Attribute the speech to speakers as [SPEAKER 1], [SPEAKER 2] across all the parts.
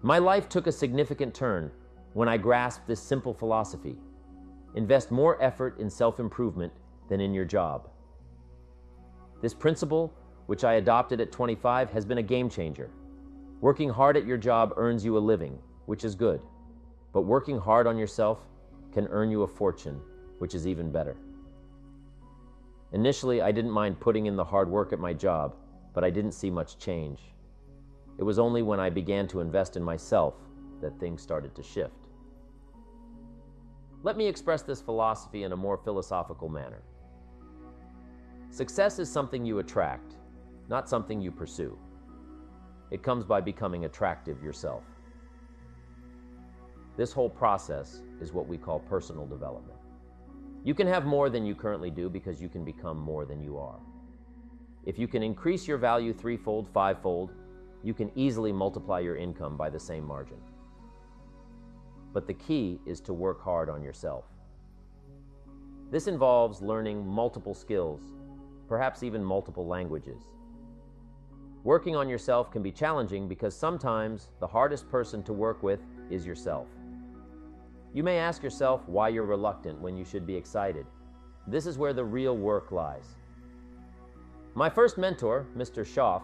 [SPEAKER 1] My life took a significant turn when I grasped this simple philosophy: invest more effort in self-improvement than in your job. This principle, which I adopted at 25, has been a game changer. Working hard at your job earns you a living, which is good. But working hard on yourself can earn you a fortune, which is even better. Initially, I didn't mind putting in the hard work at my job, but I didn't see much change. It was only when I began to invest in myself that things started to shift. Let me express this philosophy in a more philosophical manner. Success is something you attract, not something you pursue. It comes by becoming attractive yourself. This whole process is what we call personal development. You can have more than you currently do because you can become more than you are. If you can increase your value threefold, fivefold, you can easily multiply your income by the same margin. But the key is to work hard on yourself. This involves learning multiple skills, perhaps even multiple languages. Working on yourself can be challenging because sometimes the hardest person to work with is yourself. You may ask yourself why you're reluctant when you should be excited. This is where the real work lies. My first mentor, Mr. Schaff,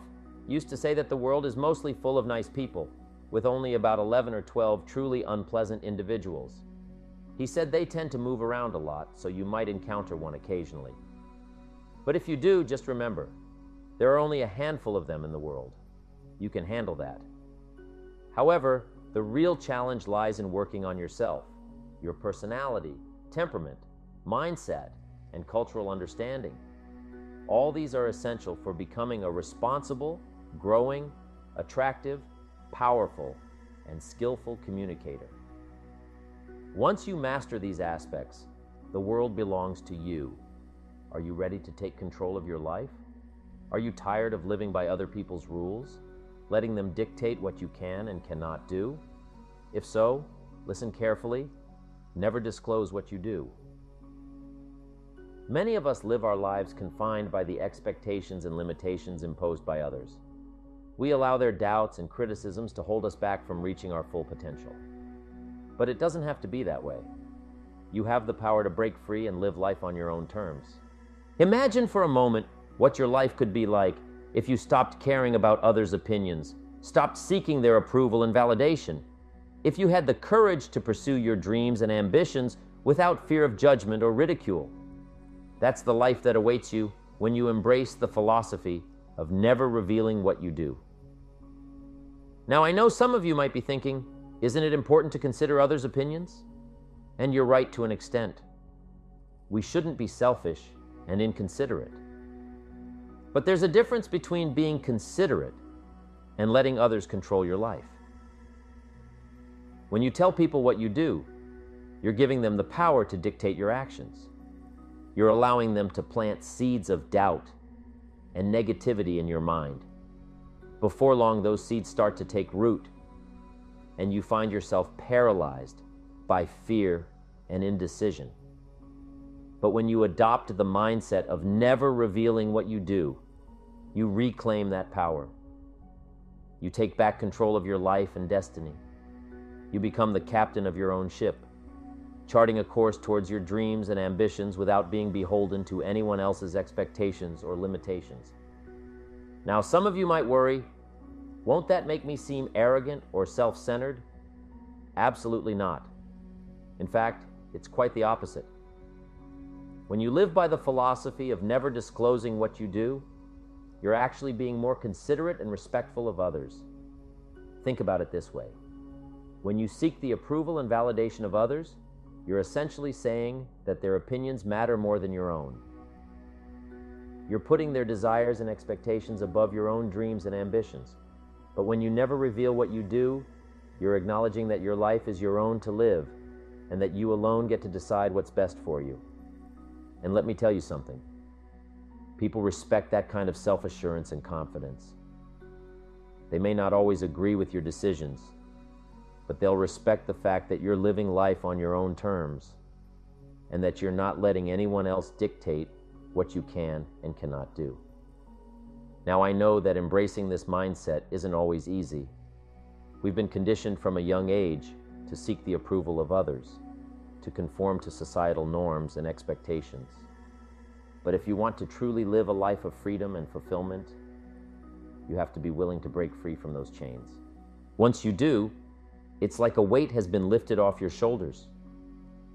[SPEAKER 1] used to say that the world is mostly full of nice people, with only about 11 or 12 truly unpleasant individuals. He said they tend to move around a lot, so you might encounter one occasionally. But if you do, just remember, there are only a handful of them in the world. You can handle that. However, the real challenge lies in working on yourself, your personality, temperament, mindset, and cultural understanding. All these are essential for becoming a responsible, growing, attractive, powerful, and skillful communicator. Once you master these aspects, the world belongs to you. Are you ready to take control of your life? Are you tired of living by other people's rules, letting them dictate what you can and cannot do? If so, listen carefully. Never disclose what you do. Many of us live our lives confined by the expectations and limitations imposed by others. We allow their doubts and criticisms to hold us back from reaching our full potential. But it doesn't have to be that way. You have the power to break free and live life on your own terms. Imagine for a moment what your life could be like if you stopped caring about others' opinions, stopped seeking their approval and validation, if you had the courage to pursue your dreams and ambitions without fear of judgment or ridicule. That's the life that awaits you when you embrace the philosophy of never revealing what you do. Now, I know some of you might be thinking, isn't it important to consider others' opinions? And you're right to an extent. We shouldn't be selfish and inconsiderate. But there's a difference between being considerate and letting others control your life. When you tell people what you do, you're giving them the power to dictate your actions. You're allowing them to plant seeds of doubt and negativity in your mind. Before long, those seeds start to take root, and you find yourself paralyzed by fear and indecision. But when you adopt the mindset of never revealing what you do, you reclaim that power. You take back control of your life and destiny. You become the captain of your own ship, charting a course towards your dreams and ambitions without being beholden to anyone else's expectations or limitations. Now, some of you might worry, won't that make me seem arrogant or self-centered? Absolutely not. In fact, it's quite the opposite. When you live by the philosophy of never disclosing what you do, you're actually being more considerate and respectful of others. Think about it this way. When you seek the approval and validation of others, you're essentially saying that their opinions matter more than your own. You're putting their desires and expectations above your own dreams and ambitions. But when you never reveal what you do, you're acknowledging that your life is your own to live and that you alone get to decide what's best for you. And let me tell you something. People respect that kind of self-assurance and confidence. They may not always agree with your decisions, but they'll respect the fact that you're living life on your own terms and that you're not letting anyone else dictate what you can and cannot do. Now, I know that embracing this mindset isn't always easy. We've been conditioned from a young age to seek the approval of others, to conform to societal norms and expectations. But if you want to truly live a life of freedom and fulfillment, you have to be willing to break free from those chains. Once you do, it's like a weight has been lifted off your shoulders.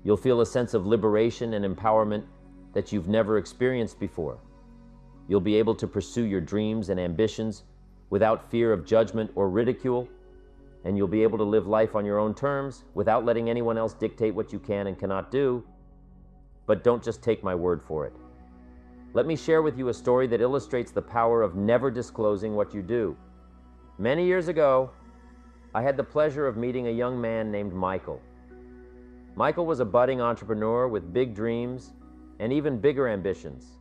[SPEAKER 1] You'll feel a sense of liberation and empowerment that you've never experienced before. You'll be able to pursue your dreams and ambitions without fear of judgment or ridicule, and you'll be able to live life on your own terms without letting anyone else dictate what you can and cannot do. But don't just take my word for it. Let me share with you a story that illustrates the power of never disclosing what you do. Many years ago, I had the pleasure of meeting a young man named Michael. Michael was a budding entrepreneur with big dreams and even bigger ambitions.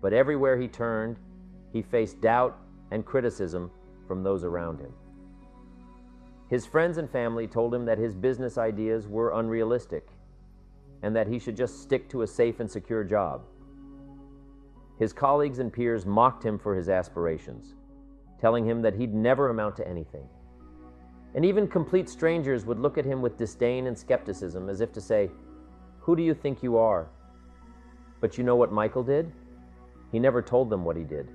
[SPEAKER 1] But everywhere he turned, he faced doubt and criticism from those around him. His friends and family told him that his business ideas were unrealistic and that he should just stick to a safe and secure job. His colleagues and peers mocked him for his aspirations, telling him that he'd never amount to anything. And even complete strangers would look at him with disdain and skepticism, as if to say, "Who do you think you are?" But you know what Michael did? He never told them what he did.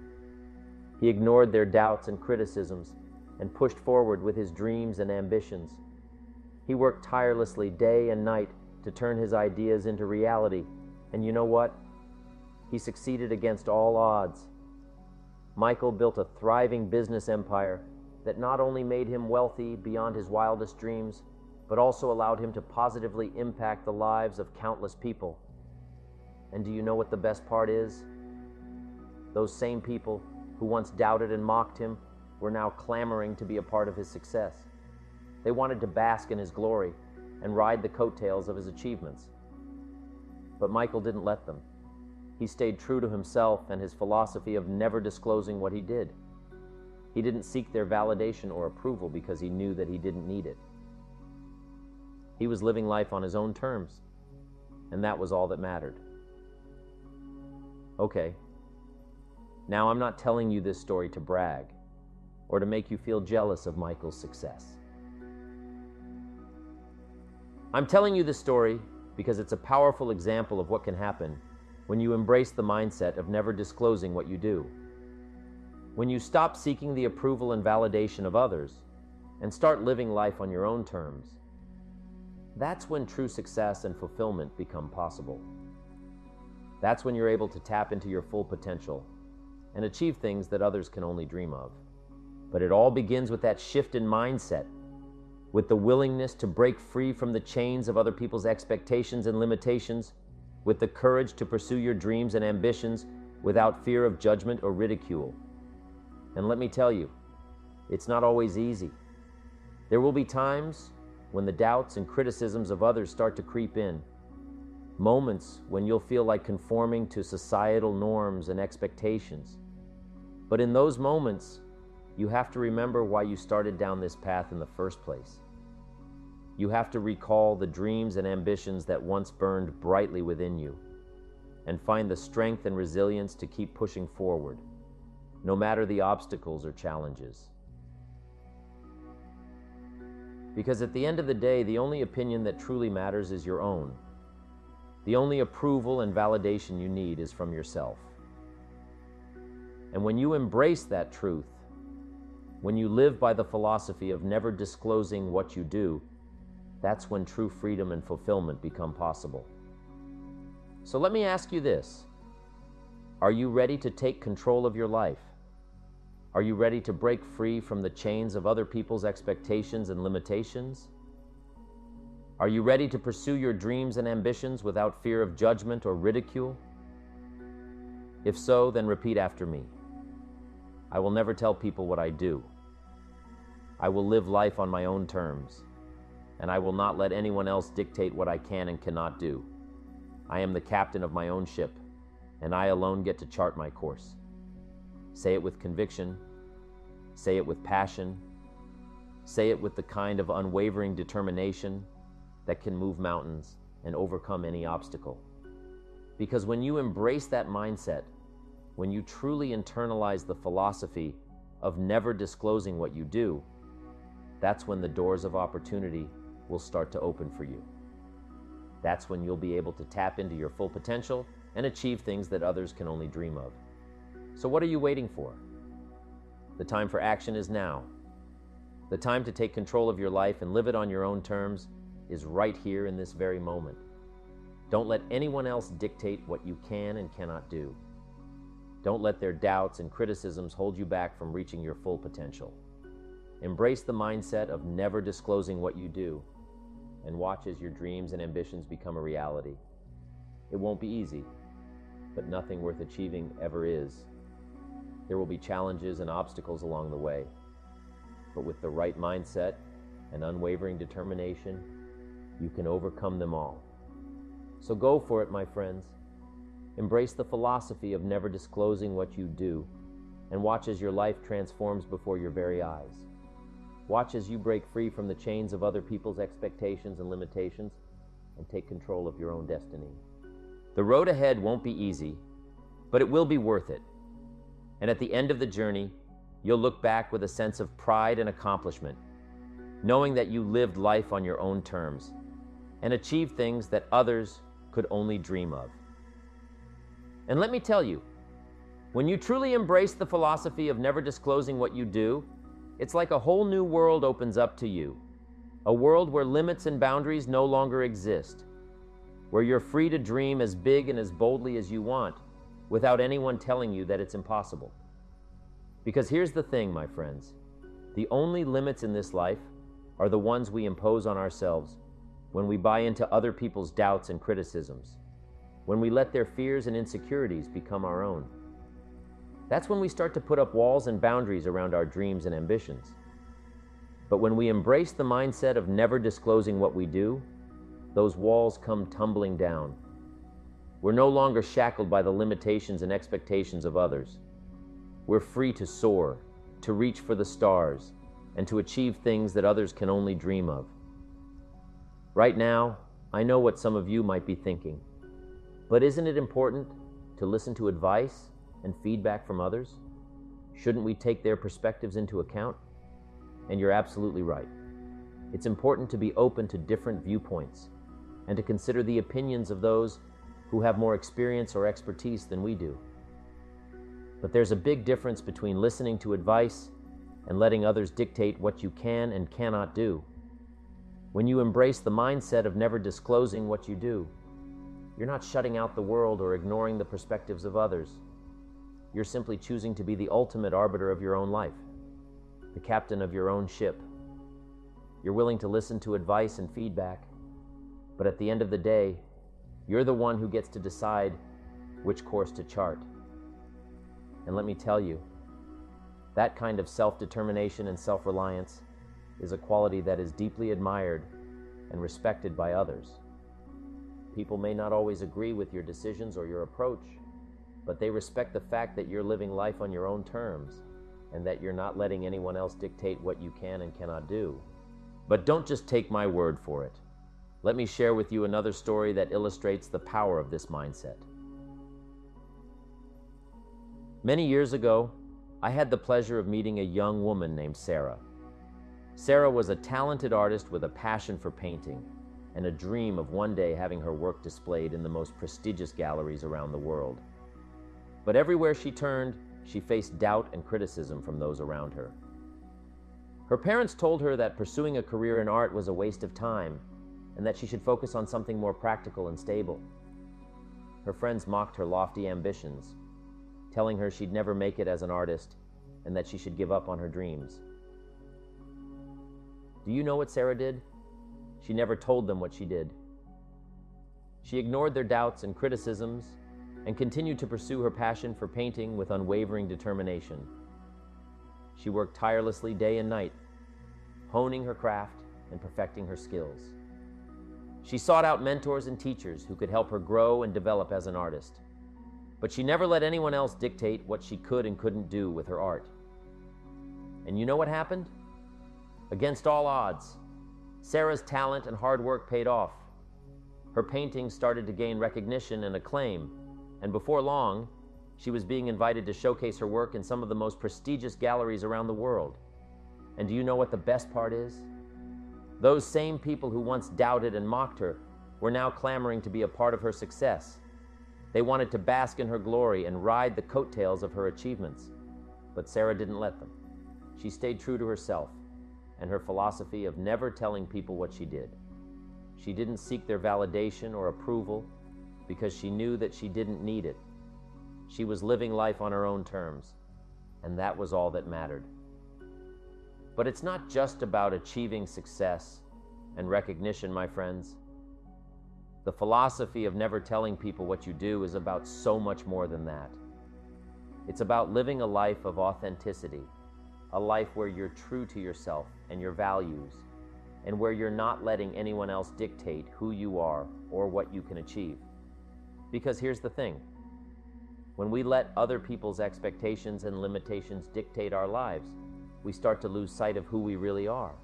[SPEAKER 1] He ignored their doubts and criticisms and pushed forward with his dreams and ambitions. He worked tirelessly day and night to turn his ideas into reality. And you know what? He succeeded against all odds. Michael built a thriving business empire that not only made him wealthy beyond his wildest dreams, but also allowed him to positively impact the lives of countless people. And do you know what the best part is? Those same people who once doubted and mocked him were now clamoring to be a part of his success. They wanted to bask in his glory and ride the coattails of his achievements. But Michael didn't let them. He stayed true to himself and his philosophy of never disclosing what he did. He didn't seek their validation or approval because he knew that he didn't need it. He was living life on his own terms, and that was all that mattered. Okay, now I'm not telling you this story to brag or to make you feel jealous of Michael's success. I'm telling you this story because it's a powerful example of what can happen when you embrace the mindset of never disclosing what you do. When you stop seeking the approval and validation of others and start living life on your own terms, that's when true success and fulfillment become possible. That's when you're able to tap into your full potential and achieve things that others can only dream of. But it all begins with that shift in mindset, with the willingness to break free from the chains of other people's expectations and limitations, with the courage to pursue your dreams and ambitions without fear of judgment or ridicule. And let me tell you, it's not always easy. There will be times when the doubts and criticisms of others start to creep in, moments when you'll feel like conforming to societal norms and expectations. But in those moments, you have to remember why you started down this path in the first place. You have to recall the dreams and ambitions that once burned brightly within you, and find the strength and resilience to keep pushing forward, no matter the obstacles or challenges. Because at the end of the day, the only opinion that truly matters is your own. The only approval and validation you need is from yourself. And when you embrace that truth, when you live by the philosophy of never disclosing what you do, that's when true freedom and fulfillment become possible. So let me ask you this. Are you ready to take control of your life? Are you ready to break free from the chains of other people's expectations and limitations? Are you ready to pursue your dreams and ambitions without fear of judgment or ridicule? If so, then repeat after me. I will never tell people what I do. I will live life on my own terms, and I will not let anyone else dictate what I can and cannot do. I am the captain of my own ship, and I alone get to chart my course. Say it with conviction. Say it with passion. Say it with the kind of unwavering determination that can move mountains and overcome any obstacle. Because when you embrace that mindset, when you truly internalize the philosophy of never disclosing what you do, that's when the doors of opportunity will start to open for you. That's when you'll be able to tap into your full potential and achieve things that others can only dream of. So what are you waiting for? The time for action is now. The time to take control of your life and live it on your own terms is right here in this very moment. Don't let anyone else dictate what you can and cannot do. Don't let their doubts and criticisms hold you back from reaching your full potential. Embrace the mindset of never disclosing what you do, and watch as your dreams and ambitions become a reality. It won't be easy, but nothing worth achieving ever is. There will be challenges and obstacles along the way, but with the right mindset and unwavering determination, you can overcome them all. So go for it, my friends. Embrace the philosophy of never disclosing what you do, and watch as your life transforms before your very eyes. Watch as you break free from the chains of other people's expectations and limitations and take control of your own destiny. The road ahead won't be easy, but it will be worth it. And at the end of the journey, you'll look back with a sense of pride and accomplishment, knowing that you lived life on your own terms and achieved things that others could only dream of. And let me tell you, when you truly embrace the philosophy of never disclosing what you do, it's like a whole new world opens up to you. A world where limits and boundaries no longer exist, where you're free to dream as big and as boldly as you want, without anyone telling you that it's impossible. Because here's the thing, my friends, the only limits in this life are the ones we impose on ourselves when we buy into other people's doubts and criticisms, when we let their fears and insecurities become our own. That's when we start to put up walls and boundaries around our dreams and ambitions. But when we embrace the mindset of never disclosing what we do, those walls come tumbling down. We're no longer shackled by the limitations and expectations of others. We're free to soar, to reach for the stars, and to achieve things that others can only dream of. Right now, I know what some of you might be thinking, but isn't it important to listen to advice and feedback from others? Shouldn't we take their perspectives into account? And you're absolutely right. It's important to be open to different viewpoints and to consider the opinions of those who have more experience or expertise than we do. But there's a big difference between listening to advice and letting others dictate what you can and cannot do. When you embrace the mindset of never disclosing what you do, you're not shutting out the world or ignoring the perspectives of others. You're simply choosing to be the ultimate arbiter of your own life, the captain of your own ship. You're willing to listen to advice and feedback, but at the end of the day, you're the one who gets to decide which course to chart. And let me tell you, that kind of self-determination and self-reliance is a quality that is deeply admired and respected by others. People may not always agree with your decisions or your approach, but they respect the fact that you're living life on your own terms and that you're not letting anyone else dictate what you can and cannot do. But don't just take my word for it. Let me share with you another story that illustrates the power of this mindset. Many years ago, I had the pleasure of meeting a young woman named Sarah. Sarah was a talented artist with a passion for painting and a dream of one day having her work displayed in the most prestigious galleries around the world. But everywhere she turned, she faced doubt and criticism from those around her. Her parents told her that pursuing a career in art was a waste of time and that she should focus on something more practical and stable. Her friends mocked her lofty ambitions, telling her she'd never make it as an artist and that she should give up on her dreams. Do you know what Sarah did? She never told them what she did. She ignored their doubts and criticisms and continued to pursue her passion for painting with unwavering determination. She worked tirelessly day and night, honing her craft and perfecting her skills. She sought out mentors and teachers who could help her grow and develop as an artist. But she never let anyone else dictate what she could and couldn't do with her art. And you know what happened? Against all odds, Sarah's talent and hard work paid off. Her paintings started to gain recognition and acclaim, and before long, she was being invited to showcase her work in some of the most prestigious galleries around the world. And do you know what the best part is? Those same people who once doubted and mocked her were now clamoring to be a part of her success. They wanted to bask in her glory and ride the coattails of her achievements. But Sarah didn't let them. She stayed true to herself and her philosophy of never telling people what she did. She didn't seek their validation or approval because she knew that she didn't need it. She was living life on her own terms, and that was all that mattered. But it's not just about achieving success and recognition, my friends. The philosophy of never telling people what you do is about so much more than that. It's about living a life of authenticity, a life where you're true to yourself and your values, and where you're not letting anyone else dictate who you are or what you can achieve. Because here's the thing, when we let other people's expectations and limitations dictate our lives, we start to lose sight of who we really are.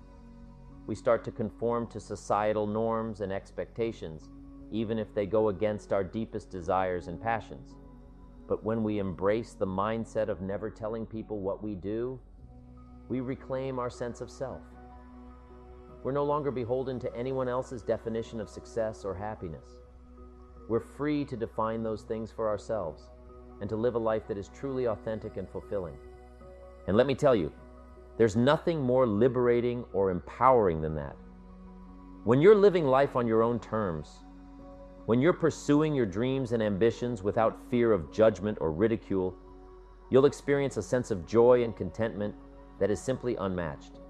[SPEAKER 1] We start to conform to societal norms and expectations, even if they go against our deepest desires and passions. But when we embrace the mindset of never telling people what we do, we reclaim our sense of self. We're no longer beholden to anyone else's definition of success or happiness. We're free to define those things for ourselves and to live a life that is truly authentic and fulfilling. And let me tell you, there's nothing more liberating or empowering than that. When you're living life on your own terms, when you're pursuing your dreams and ambitions without fear of judgment or ridicule, you'll experience a sense of joy and contentment that is simply unmatched.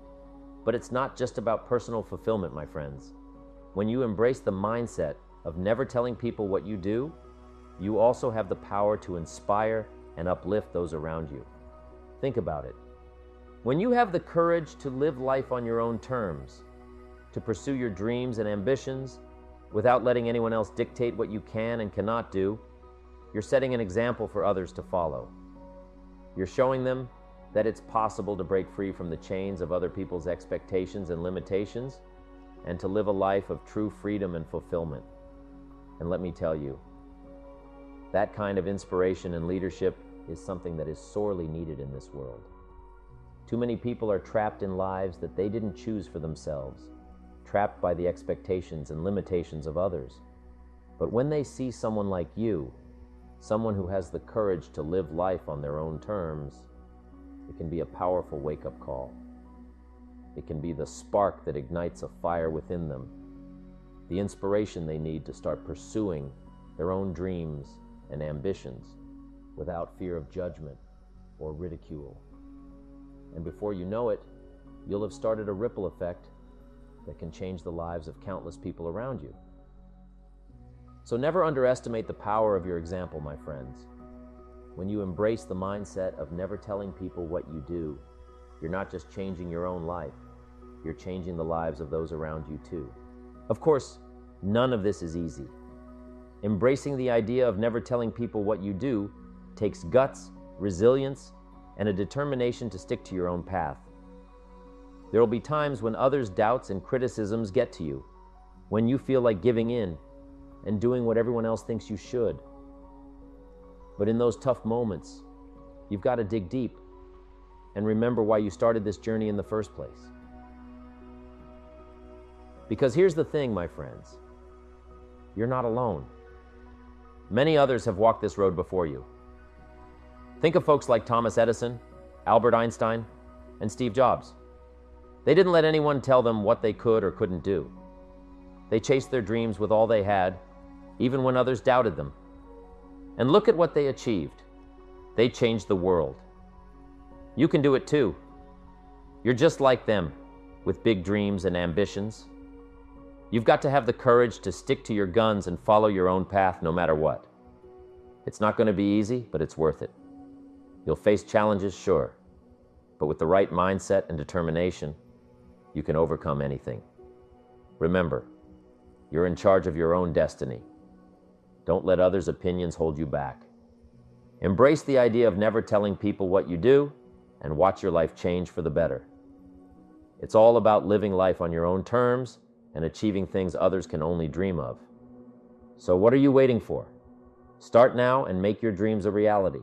[SPEAKER 1] But it's not just about personal fulfillment, my friends. When you embrace the mindset of never telling people what you do, you also have the power to inspire and uplift those around you. Think about it. When you have the courage to live life on your own terms, to pursue your dreams and ambitions without letting anyone else dictate what you can and cannot do, you're setting an example for others to follow. You're showing them that it's possible to break free from the chains of other people's expectations and limitations and to live a life of true freedom and fulfillment. And let me tell you, that kind of inspiration and leadership is something that is sorely needed in this world. Too many people are trapped in lives that they didn't choose for themselves, trapped by the expectations and limitations of others. But when they see someone like you, someone who has the courage to live life on their own terms, it can be a powerful wake-up call. It can be the spark that ignites a fire within them, the inspiration they need to start pursuing their own dreams and ambitions without fear of judgment or ridicule. And before you know it, you'll have started a ripple effect that can change the lives of countless people around you. So never underestimate the power of your example, my friends. When you embrace the mindset of never telling people what you do, you're not just changing your own life, you're changing the lives of those around you too. Of course, none of this is easy. Embracing the idea of never telling people what you do takes guts, resilience, and a determination to stick to your own path. There will be times when others' doubts and criticisms get to you, when you feel like giving in and doing what everyone else thinks you should. But in those tough moments, you've got to dig deep and remember why you started this journey in the first place. Because here's the thing, my friends, you're not alone. Many others have walked this road before you. Think of folks like Thomas Edison, Albert Einstein, and Steve Jobs. They didn't let anyone tell them what they could or couldn't do. They chased their dreams with all they had, even when others doubted them. And look at what they achieved. They changed the world. You can do it too. You're just like them, with big dreams and ambitions. You've got to have the courage to stick to your guns and follow your own path no matter what. It's not going to be easy, but it's worth it. You'll face challenges, sure, but with the right mindset and determination, you can overcome anything. Remember, you're in charge of your own destiny. Don't let others' opinions hold you back. Embrace the idea of never telling people what you do and watch your life change for the better. It's all about living life on your own terms and achieving things others can only dream of. So what are you waiting for? Start now and make your dreams a reality.